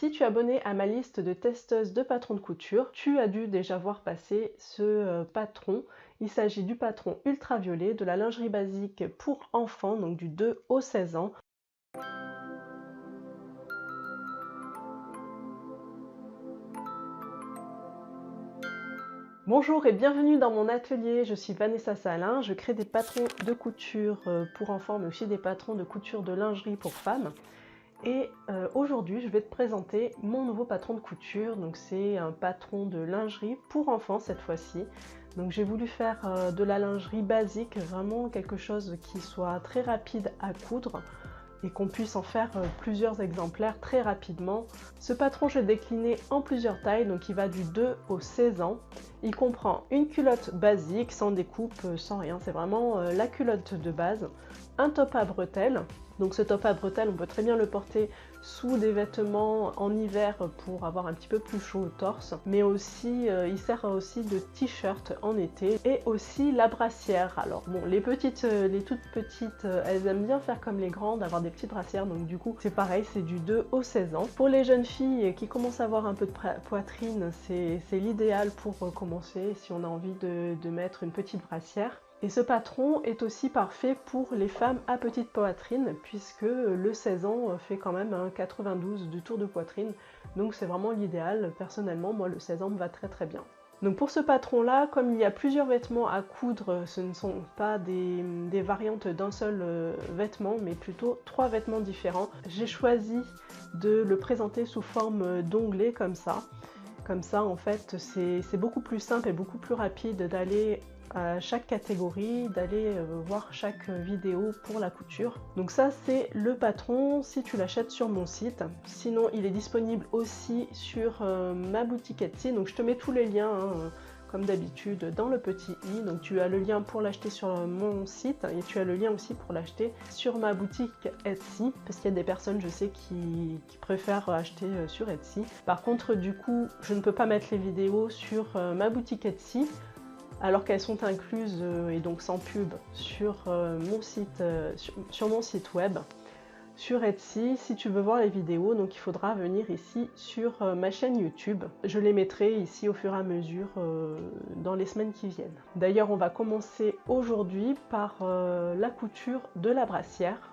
Si tu es abonné à ma liste de testeuses de patrons de couture, tu as dû déjà voir passer ce patron. Il s'agit du patron ultraviolet de la lingerie basique pour enfants, donc du 2 au 16 ans. Bonjour et bienvenue dans mon atelier, je suis Vanessa Salin, je crée des patrons de couture pour enfants mais aussi des patrons de couture de lingerie pour femmes. Et aujourd'hui je vais te présenter mon nouveau patron de couture, donc c'est un patron de lingerie pour enfants cette fois-ci. Donc j'ai voulu faire de la lingerie basique, vraiment quelque chose qui soit très rapide à coudre et qu'on puisse en faire plusieurs exemplaires très rapidement. Ce patron, je l'ai décliné en plusieurs tailles, donc il va du 2 au 16 ans. Il comprend une culotte basique, sans découpe, sans rien, c'est vraiment la culotte de base, un top à bretelles. Donc ce top à bretelles, on peut très bien le porter sous des vêtements en hiver pour avoir un petit peu plus chaud au torse, mais aussi il sert aussi de t-shirt en été, et aussi la brassière. Alors bon, les toutes petites, elles aiment bien faire comme les grandes, avoir des petites brassières, donc du coup c'est pareil, c'est du 2 au 16 ans. Pour les jeunes filles qui commencent à avoir un peu de poitrine, c'est l'idéal pour commencer si on a envie de mettre une petite brassière. Et ce patron est aussi parfait pour les femmes à petite poitrine, puisque le 16 ans fait quand même un 92 du tour de poitrine, donc c'est vraiment l'idéal. Personnellement, moi le 16 ans me va très très bien. Donc pour ce patron là, comme il y a plusieurs vêtements à coudre, ce ne sont pas des variantes d'un seul vêtement, mais plutôt 3 vêtements différents, j'ai choisi de le présenter sous forme d'onglet comme ça. Comme ça en fait c'est beaucoup plus simple et beaucoup plus rapide d'aller à chaque catégorie, d'aller voir chaque vidéo pour la couture. Donc ça c'est le patron si tu l'achètes sur mon site. Sinon il est disponible aussi sur ma boutique Etsy, donc je te mets tous les liens comme d'habitude dans le petit i. Donc tu as le lien pour l'acheter sur mon site et tu as le lien aussi pour l'acheter sur ma boutique Etsy, parce qu'il y a des personnes je sais qui préfèrent acheter sur Etsy. Par contre du coup je ne peux pas mettre les vidéos sur ma boutique Etsy, alors qu'elles sont incluses et donc sans pub sur mon site web. Sur Etsy, si tu veux voir les vidéos, donc il faudra venir ici sur ma chaîne YouTube. Je les mettrai ici au fur et à mesure dans les semaines qui viennent. D'ailleurs, on va commencer aujourd'hui par la couture de la brassière.